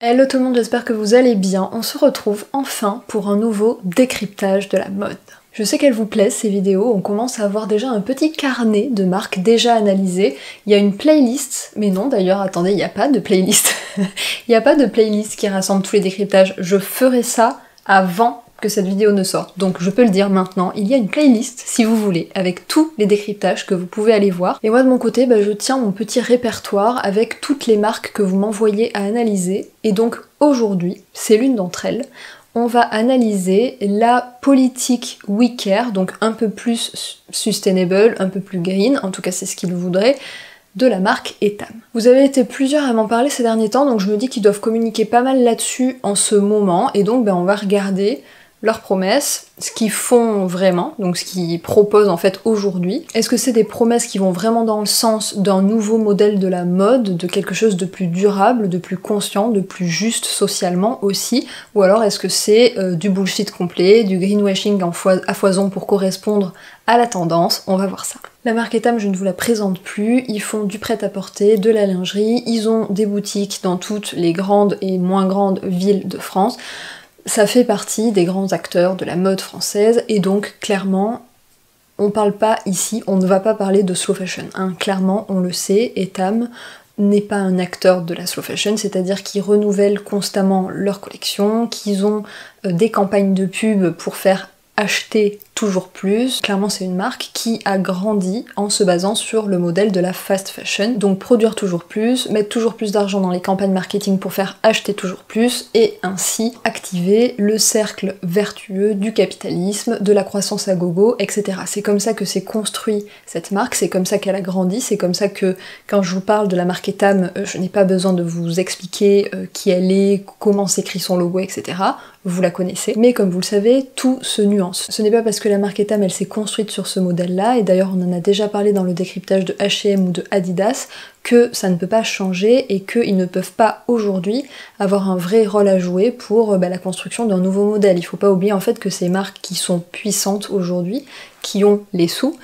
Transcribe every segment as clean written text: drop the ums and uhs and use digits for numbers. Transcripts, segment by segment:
Hello tout le monde, j'espère que vous allez bien. On se retrouve enfin pour un nouveau décryptage de la mode. Je sais qu'elles vous plaisent ces vidéos, on commence à avoir déjà un petit carnet de marques déjà analysées. Il y a une playlist, mais non d'ailleurs, attendez, il n'y a pas de playlist. Il n'y a pas de playlist qui rassemble tous les décryptages. Je ferai ça avant que cette vidéo ne sorte. Donc je peux le dire maintenant, il y a une playlist, si vous voulez, avec tous les décryptages que vous pouvez aller voir. Et moi de mon côté, je tiens mon petit répertoire avec toutes les marques que vous m'envoyez à analyser. Et donc aujourd'hui, c'est l'une d'entre elles, on va analyser la politique We Care, donc un peu plus sustainable, un peu plus green, en tout cas c'est ce qu'ils voudraient, de la marque Etam. Vous avez été plusieurs à m'en parler ces derniers temps, donc je me dis qu'ils doivent communiquer pas mal là-dessus en ce moment, et donc on va regarder leurs promesses, ce qu'ils font vraiment, donc ce qu'ils proposent en fait aujourd'hui. Est-ce que c'est des promesses qui vont vraiment dans le sens d'un nouveau modèle de la mode, de quelque chose de plus durable, de plus conscient, de plus juste socialement aussi, ou alors est-ce que c'est du bullshit complet, du greenwashing à foison pour correspondre à la tendance? On va voir ça. La marque Etam, je ne vous la présente plus, ils font du prêt-à-porter, de la lingerie, ils ont des boutiques dans toutes les grandes et moins grandes villes de France. Ça fait partie des grands acteurs de la mode française, et donc clairement, on parle pas ici, on ne va pas parler de slow fashion. Hein. Clairement, on le sait, Etam n'est pas un acteur de la slow fashion, c'est-à-dire qu'ils renouvellent constamment leurs collections, qu'ils ont des campagnes de pub pour faire acheter toujours plus. Clairement c'est une marque qui a grandi en se basant sur le modèle de la fast fashion, donc produire toujours plus, mettre toujours plus d'argent dans les campagnes marketing pour faire acheter toujours plus, et ainsi activer le cercle vertueux du capitalisme, de la croissance à gogo, etc. C'est comme ça que s'est construit cette marque, c'est comme ça qu'elle a grandi, c'est comme ça que quand je vous parle de la marque Etam, je n'ai pas besoin de vous expliquer qui elle est, comment s'écrit son logo, etc. Vous la connaissez, mais comme vous le savez, tout se nuance. Ce n'est pas parce que la marque Etam elle s'est construite sur ce modèle-là, et d'ailleurs on en a déjà parlé dans le décryptage de H&M ou de Adidas, que ça ne peut pas changer et qu'ils ne peuvent pas aujourd'hui avoir un vrai rôle à jouer pour la construction d'un nouveau modèle. Il faut pas oublier en fait que ces marques qui sont puissantes aujourd'hui, qui ont les sous,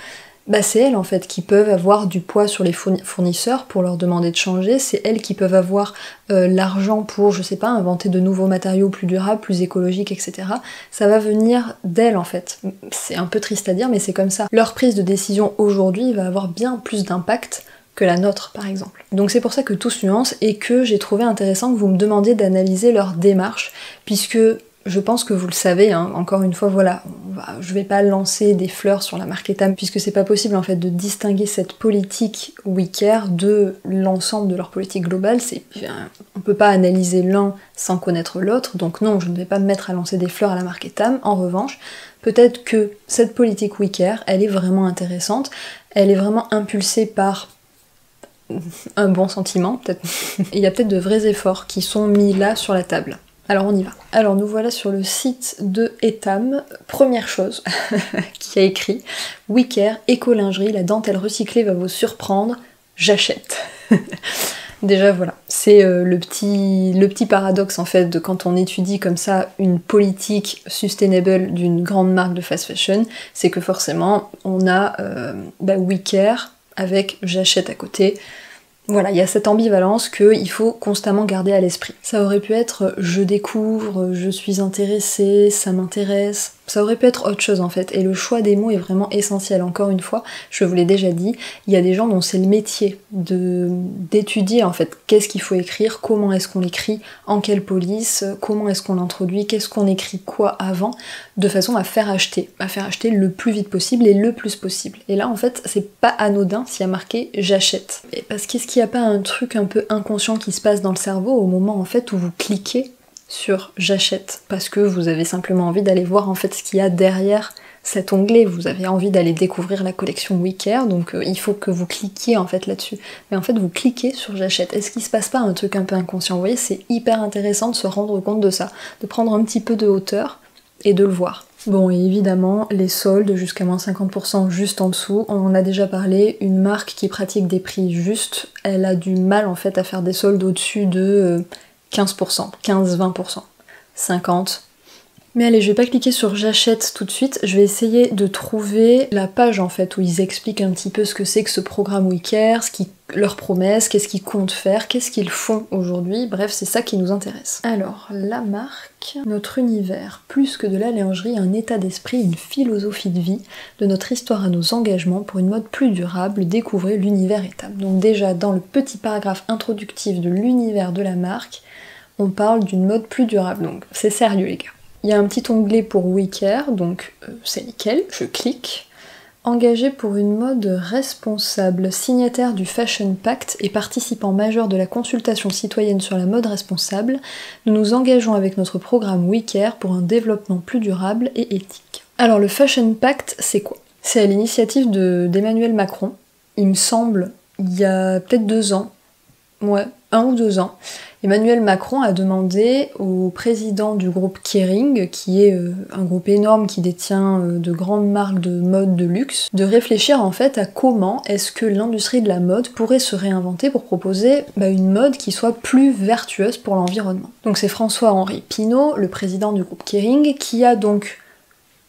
c'est elles en fait qui peuvent avoir du poids sur les fournisseurs pour leur demander de changer, c'est elles qui peuvent avoir l'argent pour, je sais pas, inventer de nouveaux matériaux plus durables, plus écologiques, etc. Ça va venir d'elles en fait. C'est un peu triste à dire, mais c'est comme ça. Leur prise de décision aujourd'hui va avoir bien plus d'impact que la nôtre par exemple. Donc c'est pour ça que tout se nuance et que j'ai trouvé intéressant que vous me demandiez d'analyser leur démarche, puisque je pense que vous le savez, hein, encore une fois, voilà, je vais pas lancer des fleurs sur la marque Etam, puisque c'est pas possible en fait de distinguer cette politique We Care de l'ensemble de leur politique globale, on peut pas analyser l'un sans connaître l'autre, donc non, je ne vais pas me mettre à lancer des fleurs à la marque Etam. En revanche, peut-être que cette politique We Care, elle est vraiment intéressante, elle est vraiment impulsée par un bon sentiment, peut-être. Il y a peut-être de vrais efforts qui sont mis là sur la table. Alors on y va. Alors nous voilà sur le site de Etam. Première chose qui a écrit We Care, éco-lingerie, la dentelle recyclée va vous surprendre, j'achète. Déjà voilà, c'est le petit paradoxe en fait de quand on étudie comme ça une politique sustainable d'une grande marque de fast fashion, c'est que forcément on a We Care avec j'achète à côté. Voilà, il y a cette ambivalence qu'il faut constamment garder à l'esprit. Ça aurait pu être je découvre, je suis intéressée, ça m'intéresse, ça aurait pu être autre chose en fait, et le choix des mots est vraiment essentiel. Encore une fois, je vous l'ai déjà dit, il y a des gens dont c'est le métier d'étudier en fait qu'est-ce qu'il faut écrire, comment est-ce qu'on l'écrit, en quelle police, comment est-ce qu'on l'introduit, qu'est-ce qu'on écrit quoi avant, de façon à faire acheter le plus vite possible et le plus possible. Et là en fait, c'est pas anodin s'il y a marqué j'achète. Et parce qu'est-ce qu'il n'y a pas un truc un peu inconscient qui se passe dans le cerveau au moment en fait où vous cliquez sur j'achète, parce que vous avez simplement envie d'aller voir en fait ce qu'il y a derrière cet onglet, vous avez envie d'aller découvrir la collection We Care, donc il faut que vous cliquiez en fait là-dessus. Mais en fait vous cliquez sur j'achète. Est-ce qu'il se passe pas un truc un peu inconscient? Vous voyez, c'est hyper intéressant de se rendre compte de ça, de prendre un petit peu de hauteur et de le voir. Bon, et évidemment, les soldes jusqu'à moins 50% juste en dessous, on en a déjà parlé, une marque qui pratique des prix justes, elle a du mal en fait à faire des soldes au-dessus de 15%, 15-20%, 50%. Mais allez, je vais pas cliquer sur j'achète tout de suite, je vais essayer de trouver la page en fait où ils expliquent un petit peu ce que c'est que ce programme WeCare, leurs promesses, qu'est-ce qu'ils comptent faire, qu'est-ce qu'ils font aujourd'hui, bref c'est ça qui nous intéresse. Alors, la marque, notre univers, plus que de la lingerie, un état d'esprit, une philosophie de vie, de notre histoire à nos engagements pour une mode plus durable, découvrez l'univers Etam. Donc déjà dans le petit paragraphe introductif de l'univers de la marque, on parle d'une mode plus durable, donc c'est sérieux les gars. Il y a un petit onglet pour WeCare, donc c'est nickel, je clique. Engagé pour une mode responsable, signataire du Fashion Pact et participant majeur de la consultation citoyenne sur la mode responsable, nous nous engageons avec notre programme WeCare pour un développement plus durable et éthique. Alors le Fashion Pact, c'est quoi? C'est à l'initiative d'Emmanuel Macron, il me semble, il y a peut-être 2 ans, ouais, 1 ou 2 ans, Emmanuel Macron a demandé au président du groupe Kering, qui est un groupe énorme qui détient de grandes marques de mode de luxe, de réfléchir en fait à comment est-ce que l'industrie de la mode pourrait se réinventer pour proposer une mode qui soit plus vertueuse pour l'environnement. Donc c'est François-Henri Pinault, le président du groupe Kering, qui a donc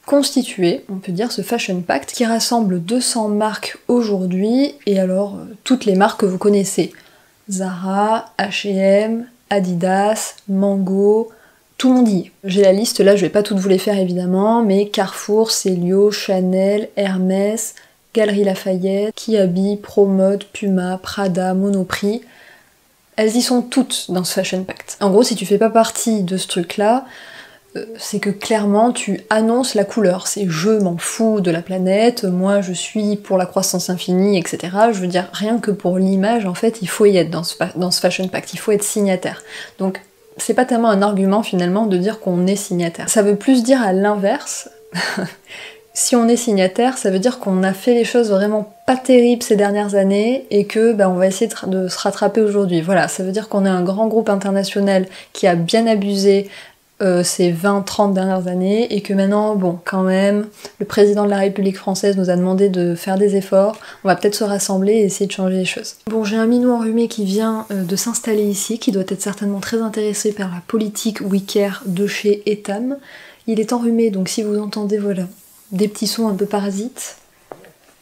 constitué, on peut dire, ce Fashion Pact qui rassemble 200 marques aujourd'hui, et alors toutes les marques que vous connaissez. Zara, H&M, Adidas, Mango, tout le monde y est. J'ai la liste là, je vais pas toutes vous les faire évidemment, mais Carrefour, Célio, Chanel, Hermès, Galeries Lafayette, Kiabi, Promode, Puma, Prada, Monoprix, elles y sont toutes dans ce Fashion Pact. En gros, si tu fais pas partie de ce truc-là, c'est que clairement tu annonces la couleur, c'est je m'en fous de la planète, moi je suis pour la croissance infinie, etc. Je veux dire, rien que pour l'image, en fait, il faut y être dans ce Fashion Pact, il faut être signataire. Donc c'est pas tellement un argument finalement de dire qu'on est signataire. Ça veut plus dire à l'inverse, si on est signataire, ça veut dire qu'on a fait les choses vraiment pas terribles ces dernières années et que on va essayer de se rattraper aujourd'hui. Voilà, ça veut dire qu'on est un grand groupe international qui a bien abusé ces 20-30 dernières années, et que maintenant, bon, quand même, le président de la République française nous a demandé de faire des efforts, on va peut-être se rassembler et essayer de changer les choses. Bon, j'ai un minou enrhumé qui vient de s'installer ici, qui doit être certainement très intéressé par la politique WeCare de chez Etam. Il est enrhumé, donc si vous entendez, voilà, des petits sons un peu parasites,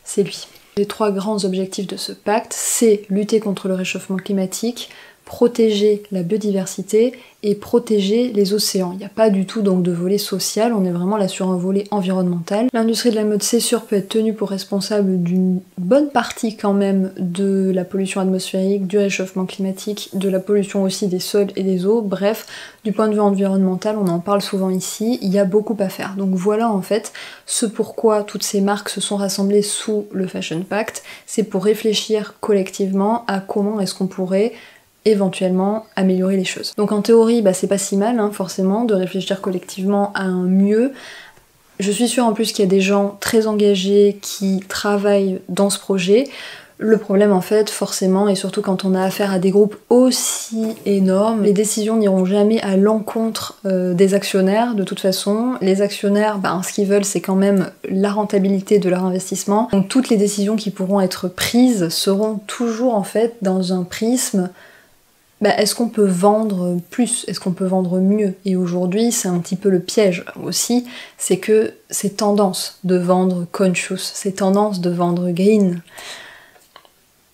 c'est lui. Les 3 grands objectifs de ce pacte, c'est lutter contre le réchauffement climatique, protéger la biodiversité et protéger les océans. Il n'y a pas du tout donc de volet social, on est vraiment là sur un volet environnemental. L'industrie de la mode, c'est sûr, peut être tenue pour responsable d'une bonne partie quand même de la pollution atmosphérique, du réchauffement climatique, de la pollution aussi des sols et des eaux. Bref, du point de vue environnemental, on en parle souvent ici, il y a beaucoup à faire. Donc voilà en fait ce pourquoi toutes ces marques se sont rassemblées sous le Fashion Pact, c'est pour réfléchir collectivement à comment est-ce qu'on pourrait éventuellement améliorer les choses. Donc en théorie, c'est pas si mal, forcément, de réfléchir collectivement à un mieux. Je suis sûre en plus qu'il y a des gens très engagés qui travaillent dans ce projet. Le problème en fait, forcément, et surtout quand on a affaire à des groupes aussi énormes, les décisions n'iront jamais à l'encontre des actionnaires, de toute façon. Les actionnaires, ce qu'ils veulent, c'est quand même la rentabilité de leur investissement. Donc toutes les décisions qui pourront être prises seront toujours en fait dans un prisme est-ce qu'on peut vendre plus? Est-ce qu'on peut vendre mieux? Et aujourd'hui, c'est un petit peu le piège aussi, c'est que c'est tendance de vendre conscious, c'est tendance de vendre green.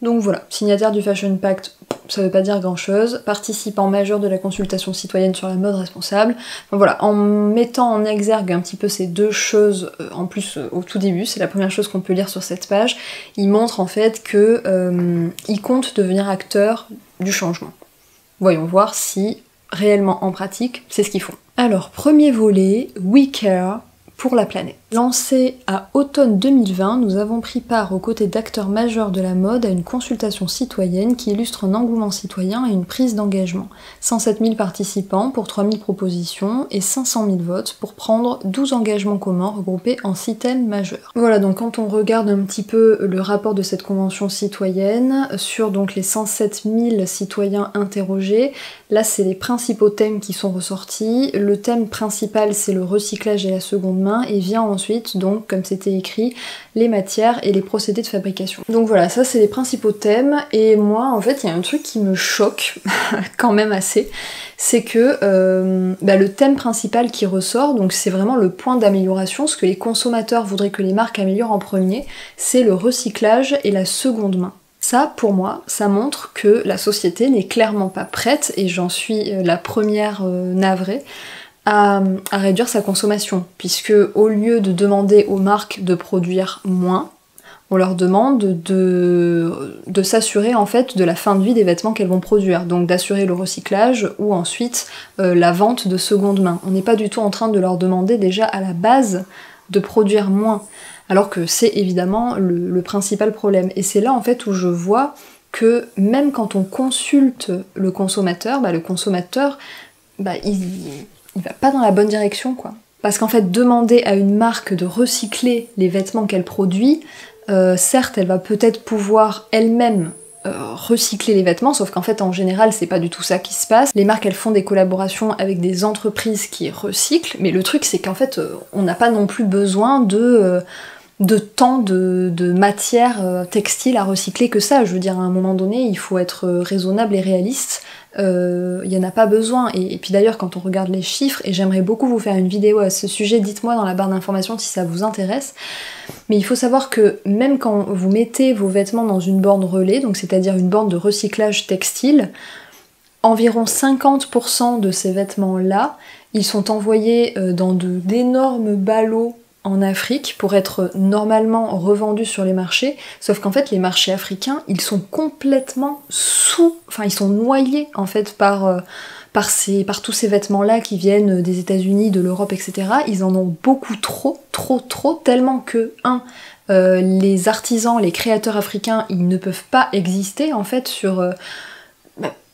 Donc voilà, signataire du Fashion Pact, ça veut pas dire grand chose, participant majeur de la consultation citoyenne sur la mode responsable. Enfin, voilà, en mettant en exergue un petit peu ces 2 choses, en plus au tout début, c'est la première chose qu'on peut lire sur cette page, il montre en fait que il compte devenir acteur du changement. Voyons voir si, réellement en pratique, c'est ce qu'ils font. Alors, premier volet, WeCare pour la planète. Lancé à automne 2020, nous avons pris part aux côtés d'acteurs majeurs de la mode à une consultation citoyenne qui illustre un engouement citoyen et une prise d'engagement. 107 000 participants pour 3 000 propositions et 500 000 votes pour prendre 12 engagements communs regroupés en 6 thèmes majeurs. Voilà, donc quand on regarde un petit peu le rapport de cette convention citoyenne, sur donc les 107 000 citoyens interrogés, là c'est les principaux thèmes qui sont ressortis. Le thème principal c'est le recyclage et la seconde main et vient ensuite, donc comme c'était écrit, les matières et les procédés de fabrication. Donc voilà, ça c'est les principaux thèmes, et moi en fait il y a un truc qui me choque quand même assez, c'est que le thème principal qui ressort, donc c'est vraiment le point d'amélioration, ce que les consommateurs voudraient que les marques améliorent en premier, c'est le recyclage et la seconde main. Ça, pour moi, ça montre que la société n'est clairement pas prête, et j'en suis la première navrée, à réduire sa consommation, puisque au lieu de demander aux marques de produire moins, on leur demande de s'assurer en fait de la fin de vie des vêtements qu'elles vont produire, donc d'assurer le recyclage ou ensuite la vente de seconde main. On n'est pas du tout en train de leur demander déjà à la base de produire moins, alors que c'est évidemment le principal problème. Et c'est là en fait où je vois que même quand on consulte le consommateur, il va pas dans la bonne direction, quoi. Parce qu'en fait, demander à une marque de recycler les vêtements qu'elle produit, certes, elle va peut-être pouvoir elle-même recycler les vêtements, sauf qu'en fait, en général, c'est pas du tout ça qui se passe. Les marques, elles font des collaborations avec des entreprises qui recyclent, mais le truc, c'est qu'en fait, on n'a pas non plus besoin de tant de matière textile à recycler que ça. Je veux dire, à un moment donné, il faut être raisonnable et réaliste. Il n'y en a pas besoin. Et puis d'ailleurs, quand on regarde les chiffres, et j'aimerais beaucoup vous faire une vidéo à ce sujet, dites-moi dans la barre d'informations si ça vous intéresse, mais il faut savoir que même quand vous mettez vos vêtements dans une borne relais, donc c'est-à-dire une borne de recyclage textile, environ 50% de ces vêtements-là, ils sont envoyés dans d'énormes ballots en Afrique pour être normalement revendus sur les marchés, sauf qu'en fait les marchés africains, ils sont complètement ils sont noyés en fait par tous ces vêtements-là qui viennent des États-Unis, de l'Europe, etc. Ils en ont beaucoup trop, tellement que, les artisans, les créateurs africains, ils ne peuvent pas exister en fait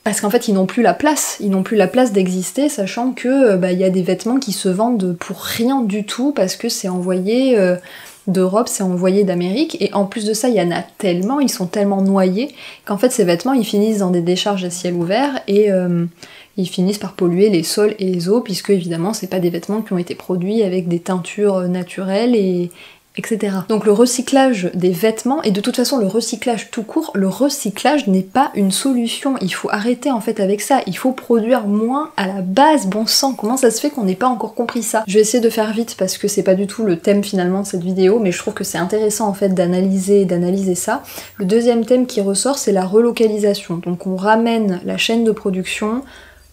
parce qu'en fait, ils n'ont plus la place d'exister, sachant que y a des vêtements qui se vendent pour rien du tout, parce que c'est envoyé d'Europe, c'est envoyé d'Amérique, et en plus de ça, il y en a tellement, ils sont tellement noyés, qu'en fait, ces vêtements, ils finissent dans des décharges à ciel ouvert, et ils finissent par polluer les sols et les eaux, puisque évidemment, c'est pas des vêtements qui ont été produits avec des teintures naturelles, etc. Donc le recyclage des vêtements, et de toute façon le recyclage tout court, le recyclage n'est pas une solution, il faut arrêter en fait avec ça, il faut produire moins à la base, bon sang, comment ça se fait qu'on n'ait pas encore compris ça? Je vais essayer de faire vite parce que c'est pas du tout le thème finalement de cette vidéo, mais je trouve que c'est intéressant en fait d'analyser ça. Le deuxième thème qui ressort, c'est la relocalisation, donc on ramène la chaîne de production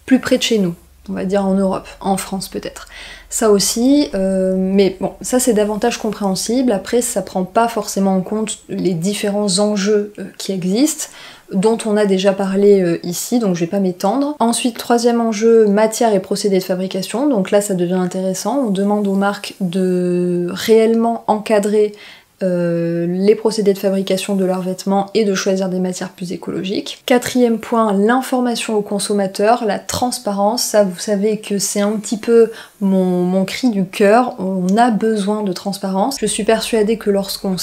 plus près de chez nous, on va dire en Europe, en France peut-être. Ça aussi, mais bon, ça c'est davantage compréhensible, après ça prend pas forcément en compte les différents enjeux qui existent, dont on a déjà parlé ici, donc je vais pas m'étendre. Ensuite, troisième enjeu, matière et procédés de fabrication, donc là ça devient intéressant, on demande aux marques de réellement encadrer les procédés de fabrication de leurs vêtements et de choisir des matières plus écologiques. Quatrième point, l'information aux consommateurs, la transparence, ça vous savez que c'est un petit peu mon cri du cœur, on a besoin de transparence. Je suis persuadée que lorsqu'on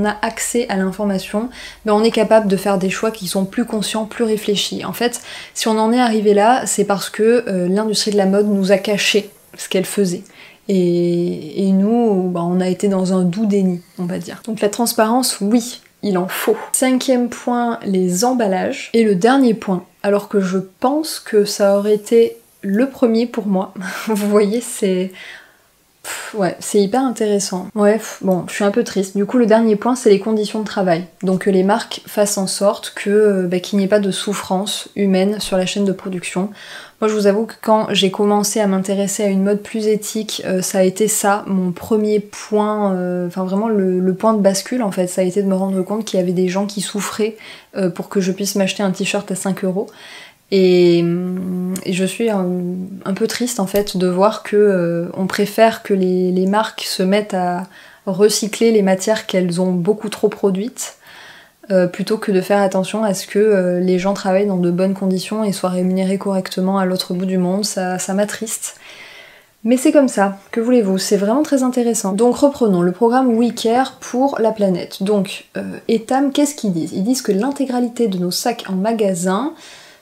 a accès à l'information, on est capable de faire des choix qui sont plus conscients, plus réfléchis. En fait, si on en est arrivé là, c'est parce que l'industrie de la mode nous a caché ce qu'elle faisait. Et nous, on a été dans un doux déni, on va dire. Donc la transparence, oui, il en faut. Cinquième point, les emballages. Et le dernier point, alors que je pense que ça aurait été le premier pour moi, vous voyez, c'est hyper intéressant. Ouais, bon, je suis un peu triste. Du coup, le dernier point, c'est les conditions de travail. Donc que les marques fassent en sorte que qu'il n'y ait pas de souffrance humaine sur la chaîne de production. Moi, je vous avoue que quand j'ai commencé à m'intéresser à une mode plus éthique, ça a été ça, mon premier point, vraiment le point de bascule, en fait, ça a été de me rendre compte qu'il y avait des gens qui souffraient pour que je puisse m'acheter un t-shirt à 5 €. Et je suis un peu triste en fait de voir que on préfère que les marques se mettent à recycler les matières qu'elles ont beaucoup trop produites plutôt que de faire attention à ce que les gens travaillent dans de bonnes conditions et soient rémunérés correctement à l'autre bout du monde. Ça m'attriste. Mais c'est comme ça, que voulez-vous, c'est vraiment très intéressant. Donc reprenons le programme We Care pour la planète. Donc Etam, qu'est-ce qu'ils disent? Ils disent que l'intégralité de nos sacs en magasin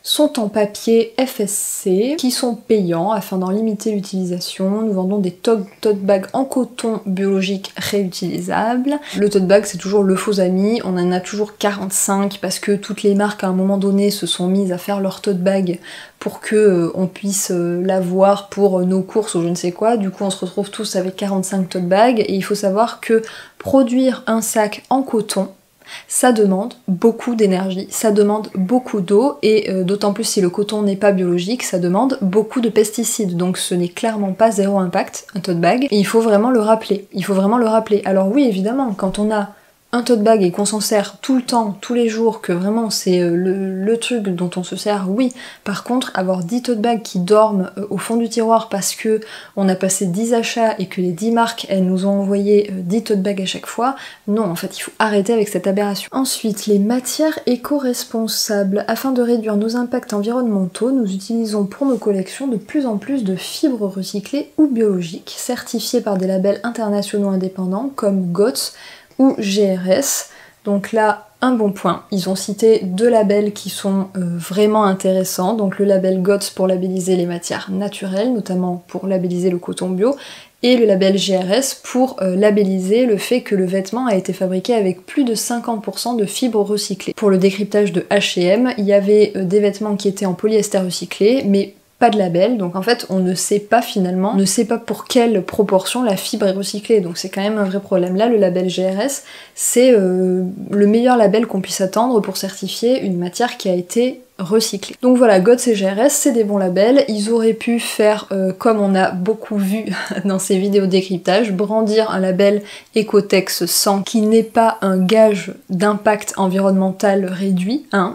sont en papier FSC qui sont payants afin d'en limiter l'utilisation. Nous vendons des tote bags en coton biologique réutilisables. Le tote bag c'est toujours le faux ami, on en a toujours 45 parce que toutes les marques à un moment donné se sont mises à faire leur tote bag pour que on puisse l'avoir pour nos courses ou je ne sais quoi. Du coup on se retrouve tous avec 45 tote bags et il faut savoir que produire un sac en coton, ça demande beaucoup d'énergie, ça demande beaucoup d'eau et d'autant plus si le coton n'est pas biologique, ça demande beaucoup de pesticides. Donc ce n'est clairement pas zéro impact, un tote bag, et il faut vraiment le rappeler. Il faut vraiment le rappeler. Alors oui, évidemment, quand on a un tote bag et qu'on s'en sert tout le temps, tous les jours, que vraiment c'est le truc dont on se sert, oui. Par contre, avoir 10 tote bags qui dorment au fond du tiroir parce que on a passé 10 achats et que les 10 marques, elles nous ont envoyé 10 tote bags à chaque fois, non, en fait, il faut arrêter avec cette aberration. Ensuite, les matières éco-responsables. Afin de réduire nos impacts environnementaux, nous utilisons pour nos collections de plus en plus de fibres recyclées ou biologiques, certifiées par des labels internationaux indépendants comme GOTS, ou GRS, donc là un bon point. Ils ont cité 2 labels qui sont vraiment intéressants, donc le label GOTS pour labelliser les matières naturelles, notamment pour labelliser le coton bio, et le label GRS pour labelliser le fait que le vêtement a été fabriqué avec plus de 50% de fibres recyclées. Pour le décryptage de H&M, il y avait des vêtements qui étaient en polyester recyclé, mais pas de label, donc en fait on ne sait pas finalement, on ne sait pas pour quelle proportion la fibre est recyclée, donc c'est quand même un vrai problème. Là le label GRS c'est le meilleur label qu'on puisse attendre pour certifier une matière qui a été recyclée. Donc voilà, GOTS et GRS c'est des bons labels, ils auraient pu faire comme on a beaucoup vu dans ces vidéos de décryptage, brandir un label Ecotex 100 qui n'est pas un gage d'impact environnemental réduit, hein,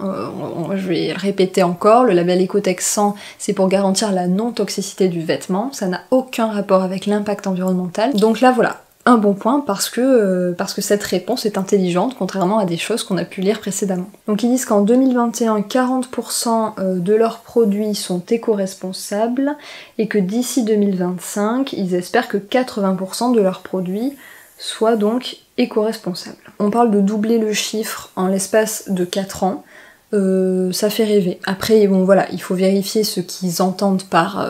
je vais le répéter encore, le label Ecotex 100 c'est pour garantir la non-toxicité du vêtement, ça n'a aucun rapport avec l'impact environnemental, donc là voilà, un bon point parce que cette réponse est intelligente, contrairement à des choses qu'on a pu lire précédemment. Donc ils disent qu'en 2021, 40% de leurs produits sont éco-responsables et que d'ici 2025, ils espèrent que 80% de leurs produits soient donc éco-responsables. On parle de doubler le chiffre en l'espace de 4 ans. Ça fait rêver. Après, bon voilà, il faut vérifier ce qu'ils entendent par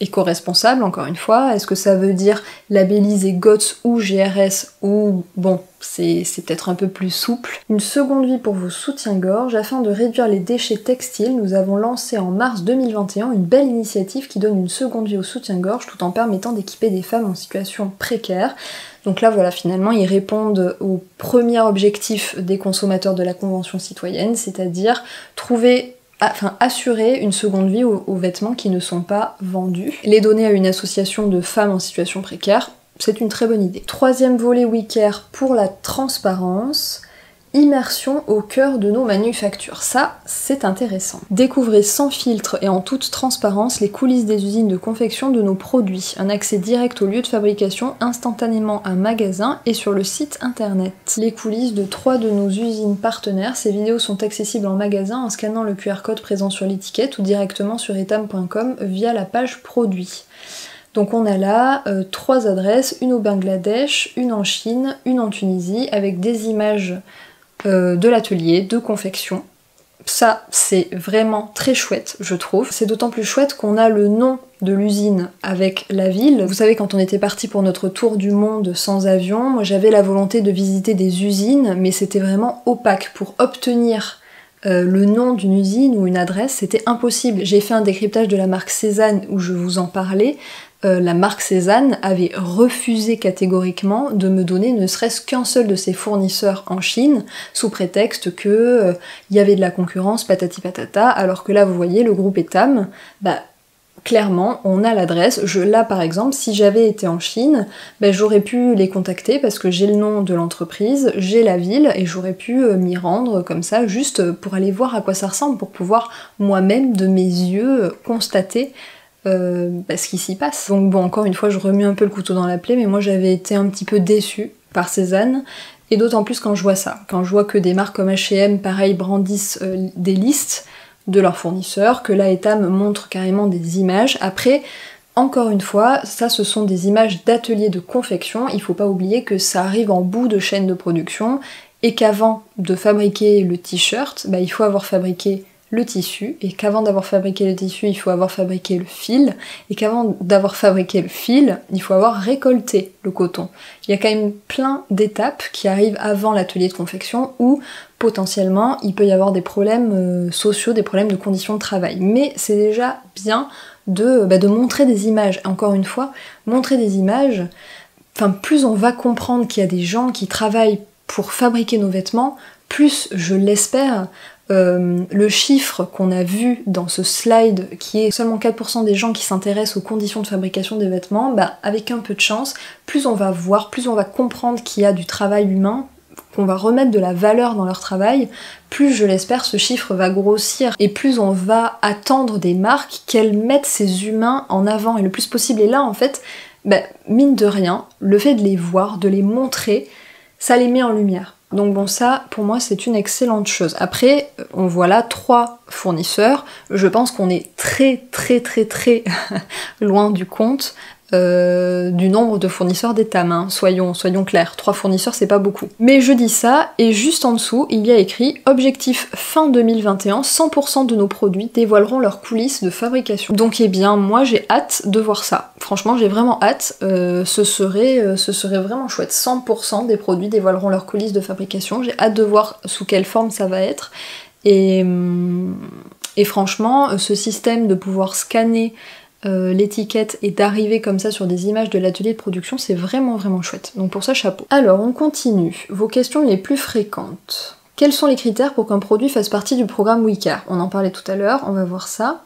éco-responsable, encore une fois. Est-ce que ça veut dire labelliser GOTS ou GRS ou bon, c'est peut-être un peu plus souple. Une seconde vie pour vos soutiens-gorge. Afin de réduire les déchets textiles, nous avons lancé en mars 2021 une belle initiative qui donne une seconde vie aux soutiens-gorge tout en permettant d'équiper des femmes en situation précaire. Donc là voilà, finalement ils répondent au premier objectif des consommateurs de la Convention citoyenne, c'est-à-dire assurer une seconde vie aux vêtements qui ne sont pas vendus. Les donner à une association de femmes en situation précaire, c'est une très bonne idée. Troisième volet WeCare pour la transparence. Immersion au cœur de nos manufactures. Ça, c'est intéressant. Découvrez sans filtre et en toute transparence les coulisses des usines de confection de nos produits. Un accès direct au lieu de fabrication, instantanément à magasin et sur le site internet. Les coulisses de 3 de nos usines partenaires. Ces vidéos sont accessibles en magasin en scannant le QR code présent sur l'étiquette ou directement sur etam.com via la page produit. Donc on a là 3 adresses, une au Bangladesh, une en Chine, une en Tunisie, avec des images de l'atelier, de confection. Ça, c'est vraiment très chouette, je trouve. C'est d'autant plus chouette qu'on a le nom de l'usine avec la ville. Vous savez, quand on était parti pour notre tour du monde sans avion, moi j'avais la volonté de visiter des usines, mais c'était vraiment opaque. Pour obtenir le nom d'une usine ou une adresse, c'était impossible. J'ai fait un décryptage de la marque Cézanne où je vous en parlais. La marque Cézanne avait refusé catégoriquement de me donner ne serait-ce qu'un seul de ses fournisseurs en Chine, sous prétexte que y avait de la concurrence, patati patata, alors que là vous voyez le groupe Etam, clairement on a l'adresse. Là par exemple, si j'avais été en Chine, j'aurais pu les contacter parce que j'ai le nom de l'entreprise, j'ai la ville et j'aurais pu m'y rendre comme ça, juste pour aller voir à quoi ça ressemble, pour pouvoir moi-même de mes yeux constater ce qui s'y passe. Donc bon, encore une fois, je remue un peu le couteau dans la plaie, mais moi j'avais été un petit peu déçue par Cézanne, et d'autant plus quand je vois ça, quand je vois que des marques comme H&M, pareil, brandissent des listes de leurs fournisseurs, que la Etam montre carrément des images. Après, encore une fois, ça ce sont des images d'ateliers de confection, il faut pas oublier que ça arrive en bout de chaîne de production, et qu'avant de fabriquer le t-shirt, il faut avoir fabriqué le tissu, et qu'avant d'avoir fabriqué le tissu, il faut avoir fabriqué le fil, et qu'avant d'avoir fabriqué le fil, il faut avoir récolté le coton. Il y a quand même plein d'étapes qui arrivent avant l'atelier de confection où potentiellement il peut y avoir des problèmes sociaux, des problèmes de conditions de travail. Mais c'est déjà bien de montrer des images. Encore une fois, montrer des images, enfin plus on va comprendre qu'il y a des gens qui travaillent pour fabriquer nos vêtements, plus je l'espère, le chiffre qu'on a vu dans ce slide, qui est seulement 4% des gens qui s'intéressent aux conditions de fabrication des vêtements, avec un peu de chance, plus on va voir, plus on va comprendre qu'il y a du travail humain, qu'on va remettre de la valeur dans leur travail, plus je l'espère ce chiffre va grossir, et plus on va attendre des marques qu'elles mettent ces humains en avant, et le plus possible. Et là en fait, mine de rien, le fait de les voir, de les montrer, ça les met en lumière. Donc bon, ça, pour moi, c'est une excellente chose. Après, on voit là 3 fournisseurs. Je pense qu'on est très loin du compte du nombre de fournisseurs d'Etam, hein. Soyons clairs, 3 fournisseurs c'est pas beaucoup. Mais je dis ça, et juste en dessous, il y a écrit « Objectif fin 2021, 100% de nos produits dévoileront leurs coulisses de fabrication ». Donc eh bien, moi j'ai hâte de voir ça. Franchement, j'ai vraiment hâte, ce serait vraiment chouette. 100% des produits dévoileront leurs coulisses de fabrication. J'ai hâte de voir sous quelle forme ça va être. Et franchement, ce système de pouvoir scanner l'étiquette et d'arriver comme ça sur des images de l'atelier de production, c'est vraiment chouette. Donc pour ça, chapeau. Alors, on continue. Vos questions les plus fréquentes. Quels sont les critères pour qu'un produit fasse partie du programme WeCare? On en parlait tout à l'heure, on va voir ça.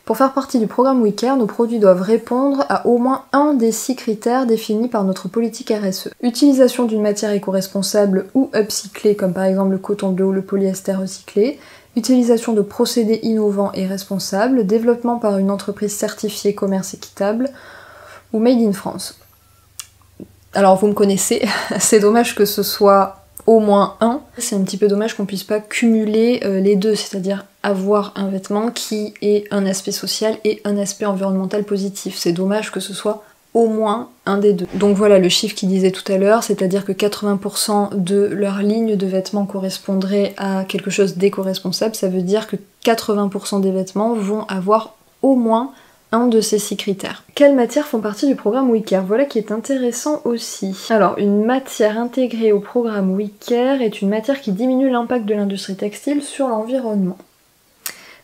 Pour faire partie du programme WeCare, nos produits doivent répondre à au moins un des 6 critères définis par notre politique RSE. Utilisation d'une matière éco-responsable ou upcyclée, comme par exemple le coton bio ou le polyester recyclé. Utilisation de procédés innovants et responsables, développement par une entreprise certifiée commerce équitable, ou made in France. Alors vous me connaissez, c'est dommage que ce soit au moins un. C'est un petit peu dommage qu'on puisse pas cumuler les deux, c'est-à-dire avoir un vêtement qui ait un aspect social et un aspect environnemental positif. C'est dommage que ce soit au moins un des deux. Donc voilà le chiffre qu'il disait tout à l'heure, c'est-à-dire que 80% de leur ligne de vêtements correspondrait à quelque chose d'éco-responsable, ça veut dire que 80% des vêtements vont avoir au moins un de ces 6 critères. Quelles matières font partie du programme WeCare? Voilà qui est intéressant aussi. Alors, une matière intégrée au programme WeCare est une matière qui diminue l'impact de l'industrie textile sur l'environnement.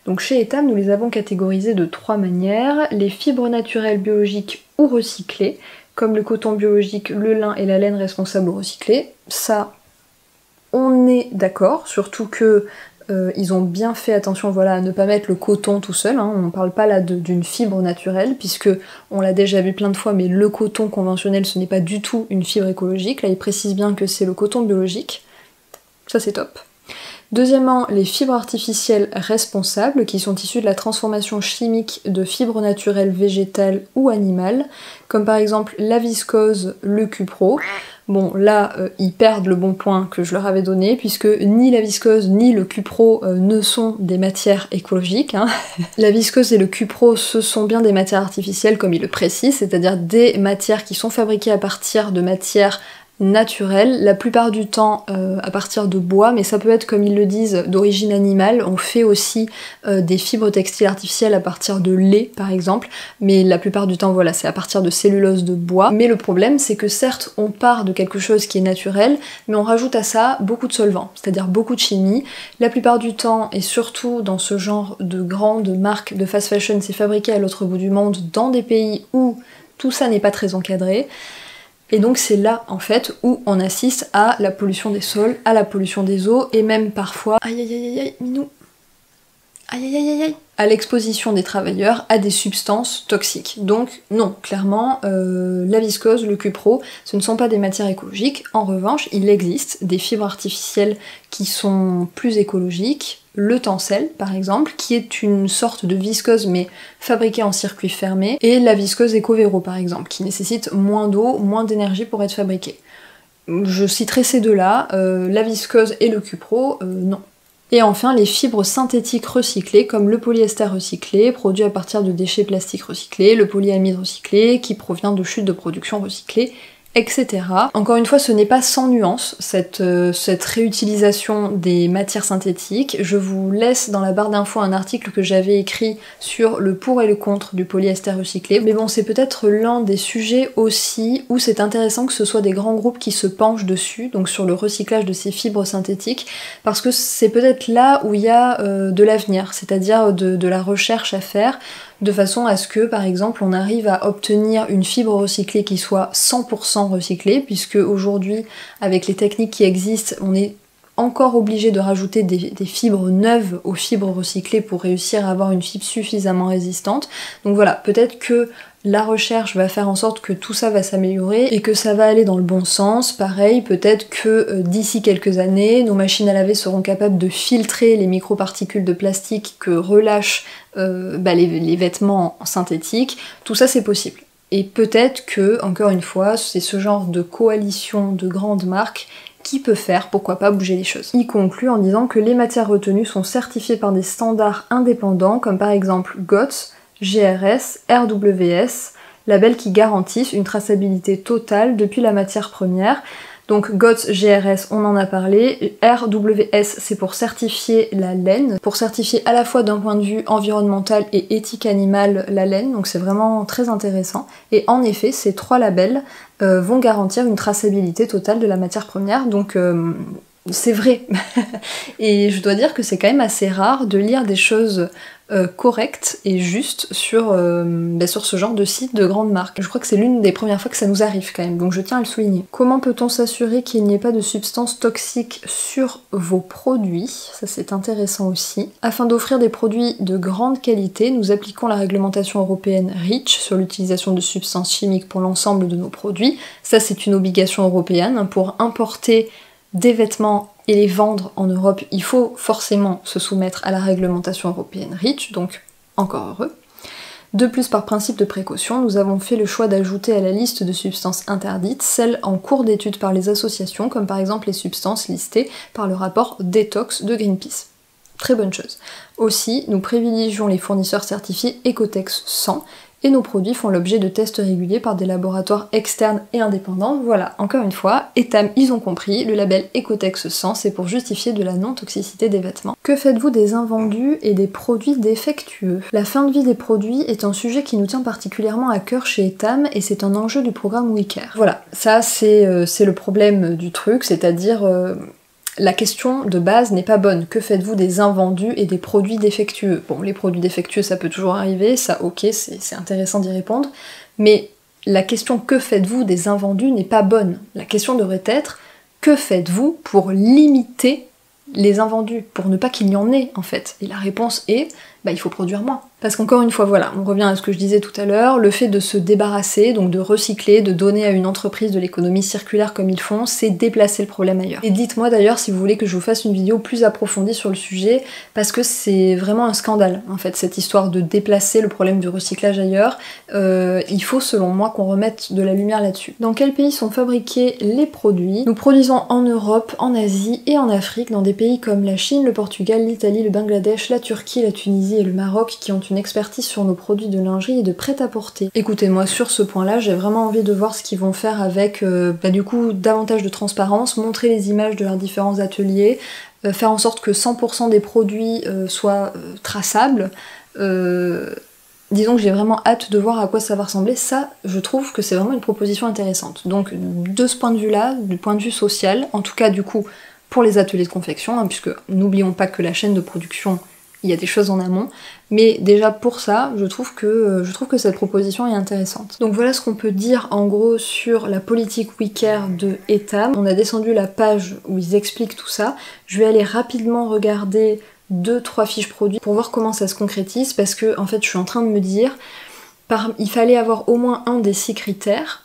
Donc chez Etam, nous les avons catégorisés de 3 manières. Les fibres naturelles biologiques ou recyclées, comme le coton biologique, le lin et la laine responsable ou recyclée. Ça, on est d'accord, surtout que ils ont bien fait attention à ne pas mettre le coton tout seul, hein. On parle pas là d'une fibre naturelle, puisque on l'a déjà vu plein de fois, mais le coton conventionnel ce n'est pas du tout une fibre écologique. Là ils précisent bien que c'est le coton biologique, ça c'est top. Deuxièmement, les fibres artificielles responsables, qui sont issues de la transformation chimique de fibres naturelles végétales ou animales, comme par exemple la viscose, le cupro. Bon, là, ils perdent le bon point que je leur avais donné, puisque ni la viscose ni le cupro ne sont des matières écologiques, hein. La viscose et le cupro, ce sont bien des matières artificielles, comme ils le précisent, c'est-à-dire des matières qui sont fabriquées à partir de matières naturel, la plupart du temps à partir de bois, mais ça peut être, comme ils le disent, d'origine animale. On fait aussi des fibres textiles artificielles à partir de lait par exemple, mais la plupart du temps voilà, c'est à partir de cellulose de bois. Mais le problème c'est que certes on part de quelque chose qui est naturel, mais on rajoute à ça beaucoup de solvants, c'est-à-dire beaucoup de chimie. La plupart du temps, et surtout dans ce genre de grandes marques de fast fashion, c'est fabriqué à l'autre bout du monde, dans des pays où tout ça n'est pas très encadré. Et donc c'est là en fait où on assiste à la pollution des sols, à la pollution des eaux, et même parfois, aïe aïe aïe aïe, Minou, aïe aïe aïe aïe, à l'exposition des travailleurs à des substances toxiques. Donc non, clairement, la viscose, le cupro, ce ne sont pas des matières écologiques. En revanche, il existe des fibres artificielles qui sont plus écologiques, le tencel par exemple, qui est une sorte de viscose mais fabriquée en circuit fermé, et la viscose Ecovero par exemple, qui nécessite moins d'eau, moins d'énergie pour être fabriquée. Je citerai ces deux-là, la viscose et le cupro, non. Et enfin, les fibres synthétiques recyclées, comme le polyester recyclé, produit à partir de déchets plastiques recyclés, le polyamide recyclé, qui provient de chutes de production recyclées, etc. Encore une fois, ce n'est pas sans nuance, cette réutilisation des matières synthétiques. Je vous laisse dans la barre d'infos un article que j'avais écrit sur le pour et le contre du polyester recyclé. Mais bon, c'est peut-être l'un des sujets aussi où c'est intéressant que ce soit des grands groupes qui se penchent dessus, donc sur le recyclage de ces fibres synthétiques, parce que c'est peut-être là où il y a de l'avenir, c'est-à-dire de la recherche à faire, de façon à ce que, par exemple, on arrive à obtenir une fibre recyclée qui soit 100% recyclée, puisque aujourd'hui, avec les techniques qui existent, on est encore obligé de rajouter des fibres neuves aux fibres recyclées pour réussir à avoir une fibre suffisamment résistante. Donc voilà, peut-être que la recherche va faire en sorte que tout ça va s'améliorer et que ça va aller dans le bon sens. Pareil, peut-être que d'ici quelques années, nos machines à laver seront capables de filtrer les microparticules de plastique que relâchent les vêtements synthétiques. Tout ça, c'est possible. Et peut-être que, encore une fois, c'est ce genre de coalition de grandes marques qui peut faire, pourquoi pas, bouger les choses. Il conclut en disant que les matières retenues sont certifiées par des standards indépendants, comme par exemple GOTS, GRS, RWS, labels qui garantissent une traçabilité totale depuis la matière première. Donc GOTS, GRS, on en a parlé. RWS, c'est pour certifier la laine, pour certifier à la fois d'un point de vue environnemental et éthique animale la laine, donc c'est vraiment très intéressant. Et en effet, ces trois labels vont garantir une traçabilité totale de la matière première, donc c'est vrai. Et je dois dire que c'est quand même assez rare de lire des choses correctes et justes sur ce genre de site de grandes marques. Je crois que c'est l'une des premières fois que ça nous arrive quand même, donc je tiens à le souligner. Comment peut-on s'assurer qu'il n'y ait pas de substances toxiques sur vos produits? Ça c'est intéressant aussi. Afin d'offrir des produits de grande qualité, nous appliquons la réglementation européenne REACH sur l'utilisation de substances chimiques pour l'ensemble de nos produits. Ça c'est une obligation européenne. Pour importer des vêtements et les vendre en Europe, il faut forcément se soumettre à la réglementation européenne REACH, donc encore heureux. De plus, par principe de précaution, nous avons fait le choix d'ajouter à la liste de substances interdites celles en cours d'étude par les associations, comme par exemple les substances listées par le rapport Detox de Greenpeace. Très bonne chose. Aussi, nous privilégions les fournisseurs certifiés Ecotex 100, et nos produits font l'objet de tests réguliers par des laboratoires externes et indépendants. Voilà, encore une fois, Etam, ils ont compris, le label Ecotex 100, c'est pour justifier de la non-toxicité des vêtements. Que faites-vous des invendus et des produits défectueux? La fin de vie des produits est un sujet qui nous tient particulièrement à cœur chez Etam, et c'est un enjeu du programme WeCare. Voilà, ça c'est le problème du truc, c'est-à-dire la question de base n'est pas bonne. Que faites-vous des invendus et des produits défectueux? Bon, les produits défectueux, ça peut toujours arriver, ça ok, c'est intéressant d'y répondre, mais la question que faites-vous des invendus n'est pas bonne. La question devrait être que faites-vous pour limiter les invendus, pour ne pas qu'il y en ait en fait? Et la réponse est, il faut produire moins. Parce qu'encore une fois, voilà, on revient à ce que je disais tout à l'heure, le fait de se débarrasser, donc de recycler, de donner à une entreprise de l'économie circulaire comme ils font, c'est déplacer le problème ailleurs. Et dites-moi d'ailleurs si vous voulez que je vous fasse une vidéo plus approfondie sur le sujet, parce que c'est vraiment un scandale, en fait, cette histoire de déplacer le problème du recyclage ailleurs. Il faut, selon moi, qu'on remette de la lumière là-dessus. Dans quel pays sont fabriqués les produits? Nous produisons en Europe, en Asie et en Afrique, dans des pays comme la Chine, le Portugal, l'Italie, le Bangladesh, la Turquie, la Tunisie et le Maroc, qui ont une expertise sur nos produits de lingerie et de prêt-à-porter. Écoutez-moi, sur ce point-là, j'ai vraiment envie de voir ce qu'ils vont faire avec, du coup, davantage de transparence, montrer les images de leurs différents ateliers, faire en sorte que 100% des produits soient traçables. Disons que j'ai vraiment hâte de voir à quoi ça va ressembler. Ça, je trouve que c'est vraiment une proposition intéressante. Donc, de ce point de vue-là, du point de vue social, en tout cas, du coup, pour les ateliers de confection, hein, puisque n'oublions pas que la chaîne de production, il y a des choses en amont, mais déjà pour ça, je trouve que cette proposition est intéressante. Donc voilà ce qu'on peut dire en gros sur la politique WeCare de Etam. On a descendu la page où ils expliquent tout ça. Je vais aller rapidement regarder 2-3 fiches produits pour voir comment ça se concrétise, parce que en fait je suis en train de me dire, il fallait avoir au moins un des 6 critères.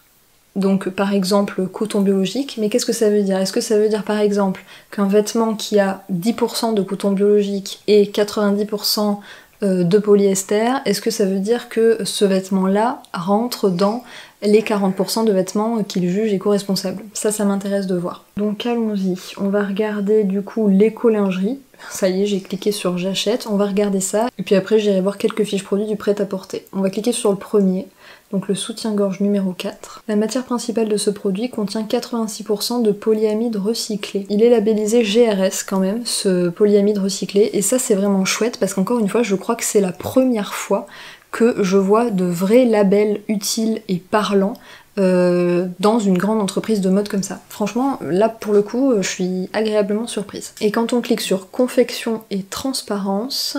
Donc par exemple coton biologique, mais qu'est-ce que ça veut dire? Est-ce que ça veut dire par exemple qu'un vêtement qui a 10% de coton biologique et 90% de polyester, est-ce que ça veut dire que ce vêtement-là rentre dans les 40% de vêtements qu'ils jugent éco-responsables. Ça m'intéresse de voir. Donc allons-y, on va regarder du coup l'éco-lingerie. Ça y est, j'ai cliqué sur j'achète, on va regarder ça, et puis après j'irai voir quelques fiches produits du prêt-à-porter. On va cliquer sur le premier, donc le soutien-gorge numéro 4. La matière principale de ce produit contient 86% de polyamide recyclé. Il est labellisé GRS quand même, ce polyamide recyclé, et ça c'est vraiment chouette parce qu'encore une fois, je crois que c'est la première fois que je vois de vrais labels utiles et parlants dans une grande entreprise de mode comme ça. Franchement, là pour le coup, je suis agréablement surprise. Et quand on clique sur confection et transparence,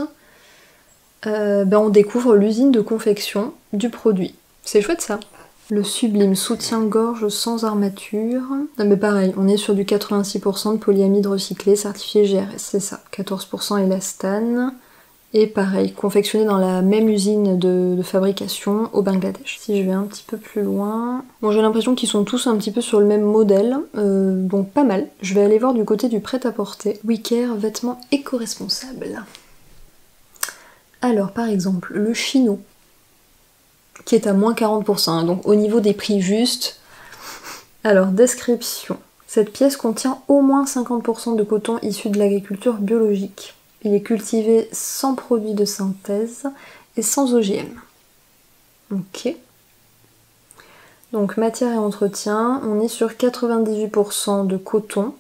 on découvre l'usine de confection du produit. C'est chouette ça. Le sublime soutien-gorge sans armature. Ah, mais pareil, on est sur du 86% de polyamide recyclé certifié GRS, c'est ça. 14% élastane. Et pareil, confectionné dans la même usine de fabrication au Bangladesh. Si je vais un petit peu plus loin... Bon, j'ai l'impression qu'ils sont tous un petit peu sur le même modèle, donc pas mal. Je vais aller voir du côté du prêt-à-porter. WeCare, vêtements éco-responsables. Alors, par exemple, le chino, qui est à moins 40%, hein, donc au niveau des prix justes. Alors, description. Cette pièce contient au moins 50% de coton issu de l'agriculture biologique. Il est cultivé sans produits de synthèse et sans OGM. Ok. Donc matière et entretien, on est sur 98% de coton,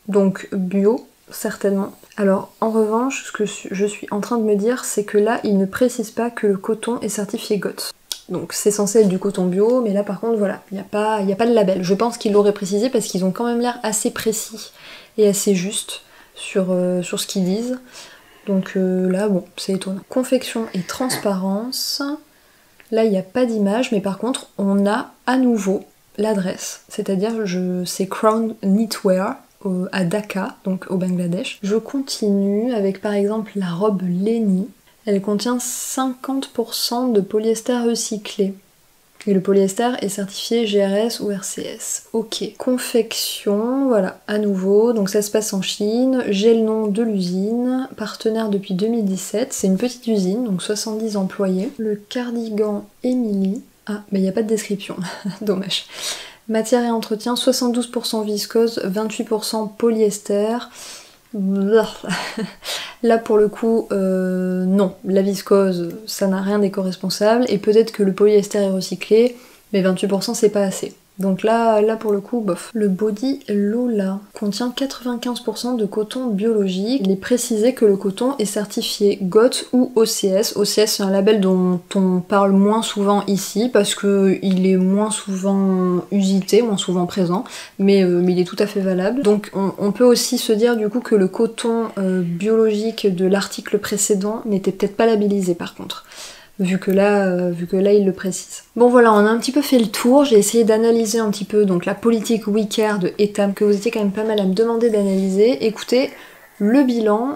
donc bio, certainement. Alors en revanche, ce que je suis en train de me dire, c'est que là, il ne précise pas que le coton est certifié GOTS. Donc c'est censé être du coton bio, mais là par contre, voilà, il n'y a pas de label. Je pense qu'ils l'auraient précisé parce qu'ils ont quand même l'air assez précis et assez justes sur ce qu'ils disent. Donc là, bon, c'est étonnant. Confection et transparence. Là, il n'y a pas d'image, mais par contre, on a à nouveau l'adresse. C'est-à-dire, c'est Crown Knitwear à Dhaka, donc au Bangladesh. Je continue avec par exemple la robe Lenny. Elle contient 50% de polyester recyclé. Et le polyester est certifié GRS ou RCS. Ok. Confection, voilà, à nouveau. Donc ça se passe en Chine. J'ai le nom de l'usine. Partenaire depuis 2017. C'est une petite usine, donc 70 employés. Le cardigan Emily. Ah, mais il n'y a pas de description. Dommage. Matière et entretien, 72% viscose, 28% polyester. Là pour le coup, non, la viscose ça n'a rien d'éco-responsable et peut-être que le polyester est recyclé, mais 28% c'est pas assez. Donc là pour le coup, bof. Le body Lola contient 95% de coton biologique. Il est précisé que le coton est certifié GOTS ou OCS. OCS c'est un label dont on parle moins souvent ici parce qu'il est moins souvent usité, moins souvent présent, mais il est tout à fait valable. Donc on peut aussi se dire du coup que le coton biologique de l'article précédent n'était peut-être pas labellisé par contre. Vu que là il le précise. Bon voilà, on a un petit peu fait le tour, j'ai essayé d'analyser un petit peu donc la politique WeCare de Etam que vous étiez quand même pas mal à me demander d'analyser. Écoutez, le bilan,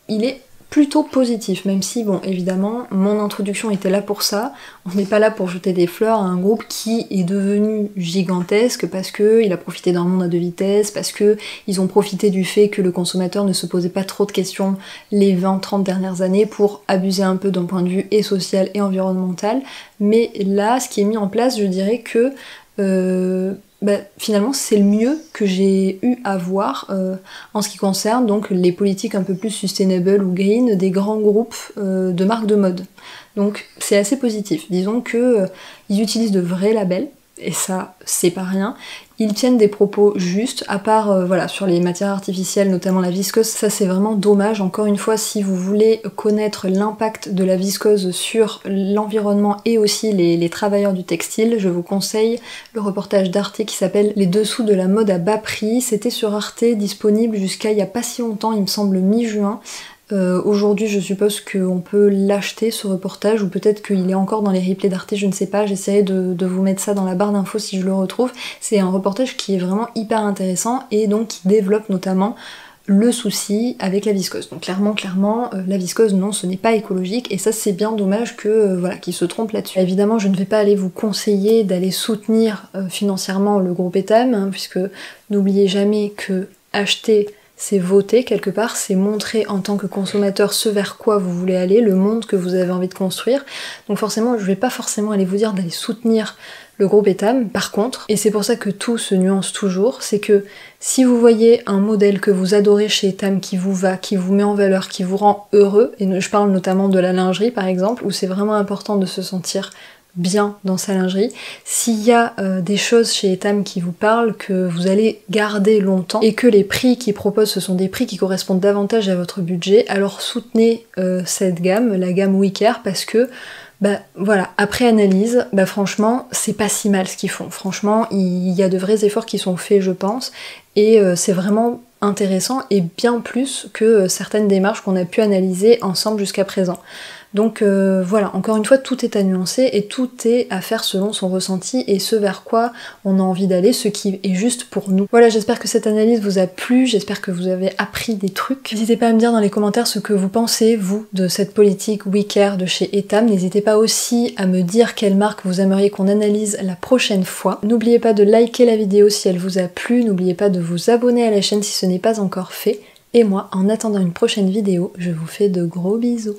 il est plutôt positif, même si, bon, évidemment, mon introduction était là pour ça. On n'est pas là pour jeter des fleurs à un groupe qui est devenu gigantesque parce qu'il a profité d'un monde à deux vitesses, parce qu'ils ont profité du fait que le consommateur ne se posait pas trop de questions les 20-30 dernières années pour abuser un peu d'un point de vue et social et environnemental. Mais là, ce qui est mis en place, je dirais que finalement c'est le mieux que j'ai eu à voir en ce qui concerne donc les politiques un peu plus sustainable ou green des grands groupes de marques de mode. Donc c'est assez positif. Disons que ils utilisent de vrais labels, et ça c'est pas rien. Ils tiennent des propos justes, à part voilà, sur les matières artificielles, notamment la viscose, ça c'est vraiment dommage. Encore une fois, si vous voulez connaître l'impact de la viscose sur l'environnement et aussi les travailleurs du textile, je vous conseille le reportage d'Arte qui s'appelle Les dessous de la mode à bas prix. C'était sur Arte, disponible jusqu'à il y a pas si longtemps, il me semble mi-juin. Aujourd'hui je suppose qu'on peut l'acheter ce reportage, ou peut-être qu'il est encore dans les replays d'Arte, je ne sais pas, j'essaierai de vous mettre ça dans la barre d'infos si je le retrouve. C'est un reportage qui est vraiment hyper intéressant et donc qui développe notamment le souci avec la viscose. Donc clairement, la viscose non, ce n'est pas écologique, et ça c'est bien dommage que voilà, qu'ils se trompent là-dessus. Évidemment je ne vais pas aller vous conseiller d'aller soutenir financièrement le groupe Etam, hein, puisque n'oubliez jamais que acheter c'est voter quelque part, c'est montrer en tant que consommateur ce vers quoi vous voulez aller, le monde que vous avez envie de construire. Donc forcément, je vais pas forcément aller vous dire d'aller soutenir le groupe Etam. Par contre, et c'est pour ça que tout se nuance toujours, c'est que si vous voyez un modèle que vous adorez chez Etam qui vous va, qui vous met en valeur, qui vous rend heureux, et je parle notamment de la lingerie par exemple, où c'est vraiment important de se sentir bien dans sa lingerie. S'il y a des choses chez Etam qui vous parlent, que vous allez garder longtemps, et que les prix qu'ils proposent ce sont des prix qui correspondent davantage à votre budget, alors soutenez cette gamme, la gamme WeCare, parce que bah voilà, après analyse, bah franchement, c'est pas si mal ce qu'ils font. Franchement, il y a de vrais efforts qui sont faits, je pense, et c'est vraiment intéressant, et bien plus que certaines démarches qu'on a pu analyser ensemble jusqu'à présent. Donc voilà, encore une fois, tout est à nuancer et tout est à faire selon son ressenti et ce vers quoi on a envie d'aller, ce qui est juste pour nous. Voilà, j'espère que cette analyse vous a plu, j'espère que vous avez appris des trucs. N'hésitez pas à me dire dans les commentaires ce que vous pensez, vous, de cette politique WeCare de chez Etam. N'hésitez pas aussi à me dire quelle marque vous aimeriez qu'on analyse la prochaine fois. N'oubliez pas de liker la vidéo si elle vous a plu, n'oubliez pas de vous abonner à la chaîne si ce n'est pas encore fait. Et moi, en attendant une prochaine vidéo, je vous fais de gros bisous.